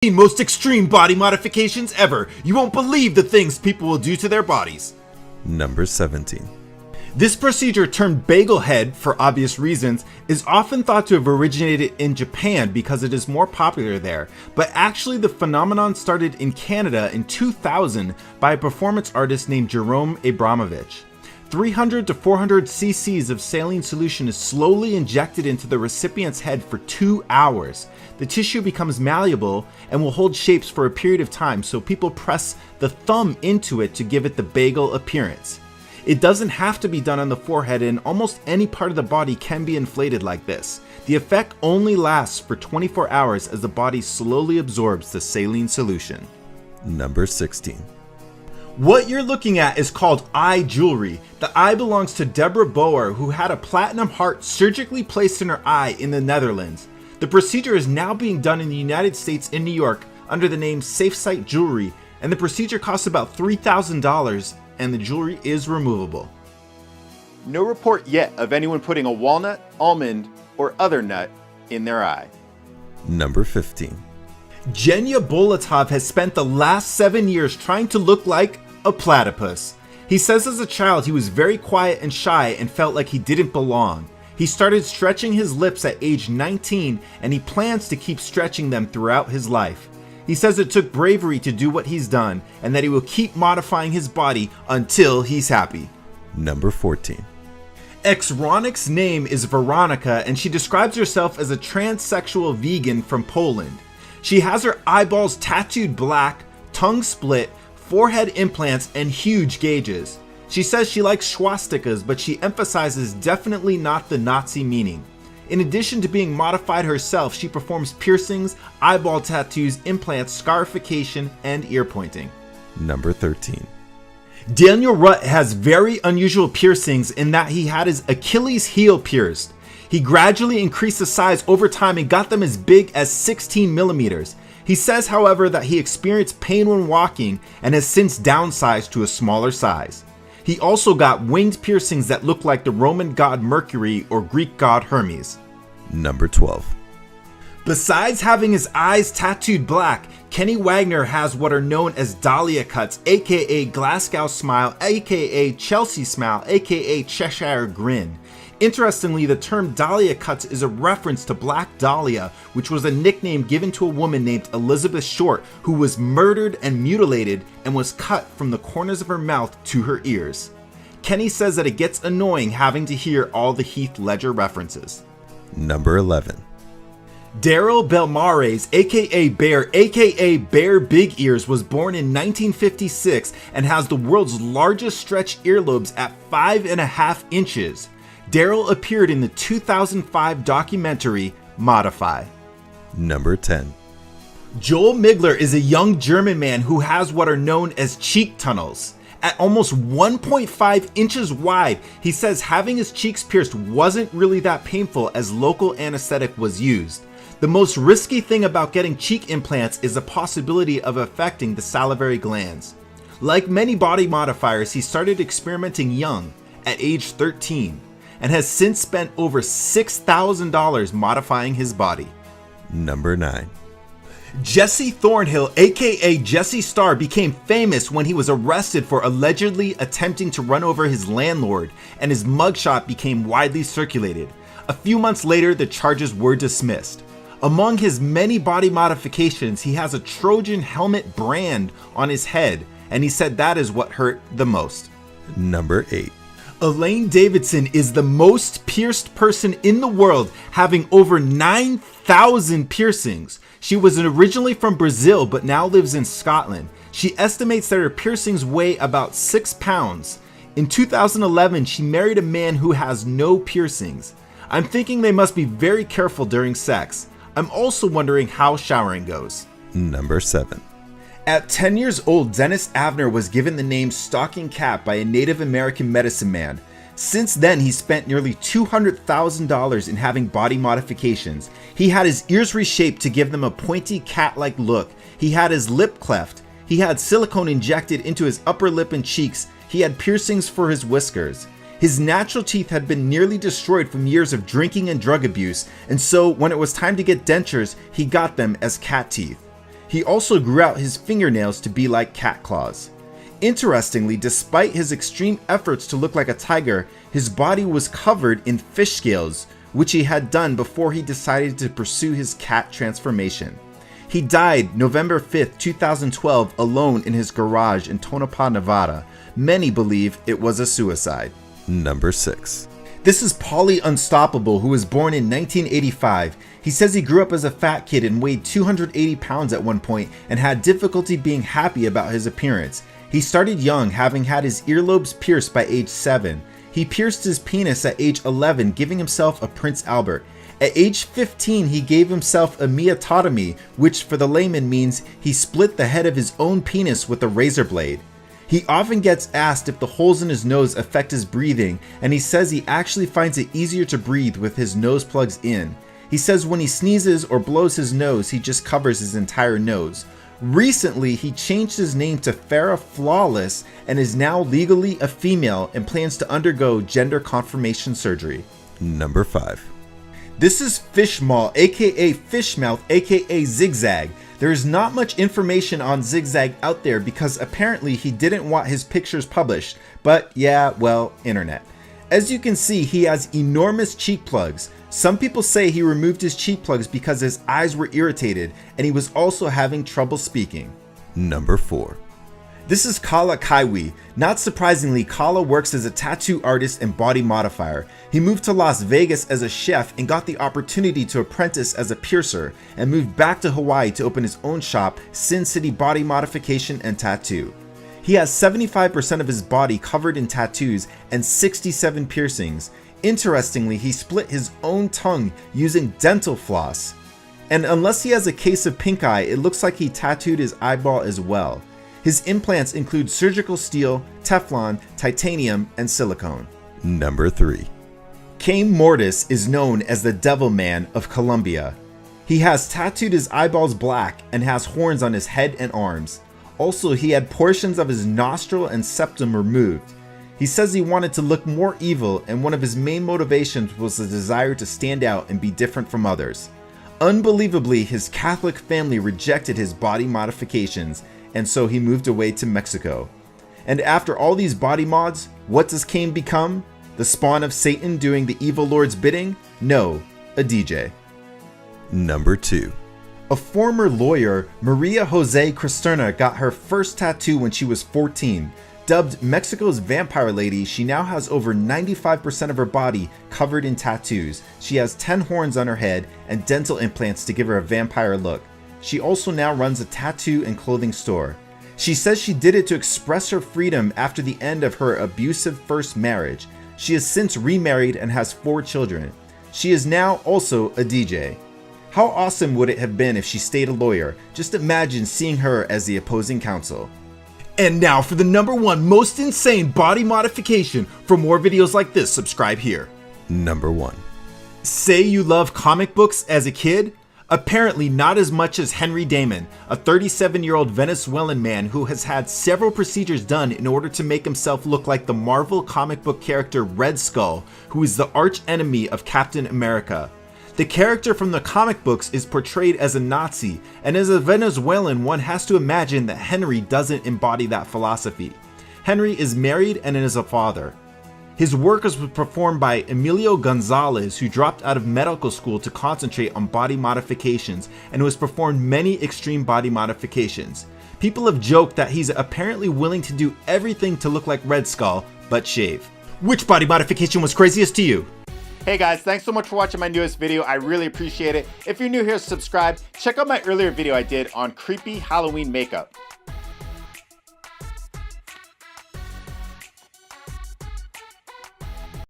Most extreme body modifications ever. You won't believe the things people will do to their bodies. Number 17. This procedure, termed bagel head for obvious reasons, is often thought to have originated in Japan because it is more popular there, but actually the phenomenon started in Canada in 2000 by a performance artist named Jerome Abramovich. 300 to 400 cc's of saline solution is slowly injected into the recipient's head for 2 hours. The tissue becomes malleable and will hold shapes for a period of time, so people press the thumb into it to give it the bagel appearance. It doesn't have to be done on the forehead, and almost any part of the body can be inflated like this. The effect only lasts for 24 hours as the body slowly absorbs the saline solution. Number 16. What you're looking at is called eye jewelry. The eye belongs to Deborah Boer, who had a platinum heart surgically placed in her eye in the Netherlands. The procedure is now being done in the United States in New York under the name SafeSight Jewelry, and the procedure costs about $3,000, and the jewelry is removable. No report yet of anyone putting a walnut, almond, or other nut in their eye. Number 15. Genya Bolatov has spent the last 7 years trying to look like a platypus. He says as a child he was very quiet and shy and felt like he didn't belong. He started stretching his lips at age 19, and he plans to keep stretching them throughout his life. He says it took bravery to do what he's done, and that he will keep modifying his body until he's happy. Number 14. Xronic's name is Veronica, and she describes herself as a transsexual vegan from Poland. She has her eyeballs tattooed black, tongue split, forehead implants, and huge gauges. She says she likes swastikas, but she emphasizes definitely not the Nazi meaning. In addition to being modified herself, she performs piercings, eyeball tattoos, implants, scarification, and ear pointing. Number 13. Daniel Rutt has very unusual piercings in that he had his Achilles heel pierced. He gradually increased the size over time and got them as big as 16 millimeters. He says, however, that he experienced pain when walking and has since downsized to a smaller size. He also got winged piercings that look like the Roman god Mercury or Greek god Hermes. Number 12. Besides having his eyes tattooed black, Kenny Wagner has what are known as Dahlia cuts, aka Glasgow smile, aka Chelsea smile, aka Cheshire grin. Interestingly, the term Dahlia cuts is a reference to Black Dahlia, which was a nickname given to a woman named Elizabeth Short, who was murdered and mutilated and was cut from the corners of her mouth to her ears. Kenny says that it gets annoying having to hear all the Heath Ledger references. Number 11. Daryl Belmares, aka Bear Big Ears, was born in 1956 and has the world's largest stretched earlobes at 5.5 inches. Daryl appeared in the 2005 documentary Modify. Number 10. Joel Migler is a young German man who has what are known as cheek tunnels. At almost 1.5 inches wide, he says having his cheeks pierced wasn't really that painful as local anesthetic was used. The most risky thing about getting cheek implants is the possibility of affecting the salivary glands. Like many body modifiers, he started experimenting young, at age 13. And has since spent over $6,000 modifying his body. Number 9. Jesse Thornhill, aka Jesse Starr, became famous when he was arrested for allegedly attempting to run over his landlord, and his mugshot became widely circulated. A few months later, the charges were dismissed. Among his many body modifications, he has a Trojan helmet brand on his head, and he said that is what hurt the most. Number 8. Elaine Davidson is the most pierced person in the world, having over 9,000 piercings. She was originally from Brazil but now lives in Scotland. She estimates that her piercings weigh about 6 pounds. In 2011, she married a man who has no piercings. I'm thinking they must be very careful during sex. I'm also wondering how showering goes. Number 7. At 10 years old, Dennis Avner was given the name Stocking Cap by a Native American medicine man. Since then, he spent nearly $200,000 in having body modifications. He had his ears reshaped to give them a pointy cat-like look. He had his lip cleft. He had silicone injected into his upper lip and cheeks. He had piercings for his whiskers. His natural teeth had been nearly destroyed from years of drinking and drug abuse, and so when it was time to get dentures, he got them as cat teeth. He also grew out his fingernails to be like cat claws. Interestingly, despite his extreme efforts to look like a tiger, his body was covered in fish scales, which he had done before he decided to pursue his cat transformation. He died November 5th, 2012 alone in his garage in Tonopah, Nevada. Many believe it was a suicide. Number 6. This is Paulie Unstoppable, who was born in 1985. He says he grew up as a fat kid and weighed 280 pounds at one point and had difficulty being happy about his appearance. He started young, having had his earlobes pierced by age 7. He pierced his penis at age 11, giving himself a Prince Albert. At age 15, he gave himself a meatotomy, which for the layman means he split the head of his own penis with a razor blade. He often gets asked if the holes in his nose affect his breathing, and he says he actually finds it easier to breathe with his nose plugs in. He says when he sneezes or blows his nose, he just covers his entire nose. Recently, he changed his name to Farrah Flawless and is now legally a female and plans to undergo gender confirmation surgery. Number 5. This is Fishmaw, aka Fishmouth, aka Zigzag. There is not much information on Zigzag out there because apparently he didn't want his pictures published, but yeah, well, internet. As you can see, he has enormous cheek plugs. Some people say he removed his cheek plugs because his eyes were irritated and he was also having trouble speaking. Number 4. This is Kala Kaiwi. Not surprisingly, Kala works as a tattoo artist and body modifier. He moved to Las Vegas as a chef and got the opportunity to apprentice as a piercer and moved back to Hawaii to open his own shop, Sin City Body Modification and Tattoo. He has 75% of his body covered in tattoos and 67 piercings. Interestingly, he split his own tongue using dental floss. And unless he has a case of pink eye, it looks like he tattooed his eyeball as well. His implants include surgical steel, Teflon, titanium, and silicone. Number 3. Cain Mortis is known as the Devil Man of Colombia. He has tattooed his eyeballs black and has horns on his head and arms. Also, he had portions of his nostril and septum removed. He says he wanted to look more evil, and one of his main motivations was the desire to stand out and be different from others. Unbelievably, his Catholic family rejected his body modifications, and so he moved away to Mexico. And after all these body mods, what does Cain become? The spawn of Satan doing the evil Lord's bidding? No, a DJ. Number 2. A former lawyer, Maria Jose Cristerna, got her first tattoo when she was 14. Dubbed Mexico's Vampire Lady, she now has over 95% of her body covered in tattoos. She has 10 horns on her head and dental implants to give her a vampire look. She also now runs a tattoo and clothing store. She says she did it to express her freedom after the end of her abusive first marriage. She has since remarried and has 4 children. She is now also a DJ. How awesome would it have been if she stayed a lawyer? Just imagine seeing her as the opposing counsel. And now for the number 1 most insane body modification. For more videos like this, subscribe here. Number 1. Say you love comic books as a kid? Apparently not as much as Henry Damon, a 37-year-old Venezuelan man who has had several procedures done in order to make himself look like the Marvel comic book character Red Skull, who is the arch enemy of Captain America. The character from the comic books is portrayed as a Nazi, and as a Venezuelan, one has to imagine that Henry doesn't embody that philosophy. Henry is married and is a father. His work was performed by Emilio Gonzalez, who dropped out of medical school to concentrate on body modifications and who has performed many extreme body modifications. People have joked that he's apparently willing to do everything to look like Red Skull, but shave. Which body modification was craziest to you? Hey guys, thanks so much for watching my newest video. I really appreciate it. If you're new here, subscribe. Check out my earlier video I did on creepy Halloween makeup.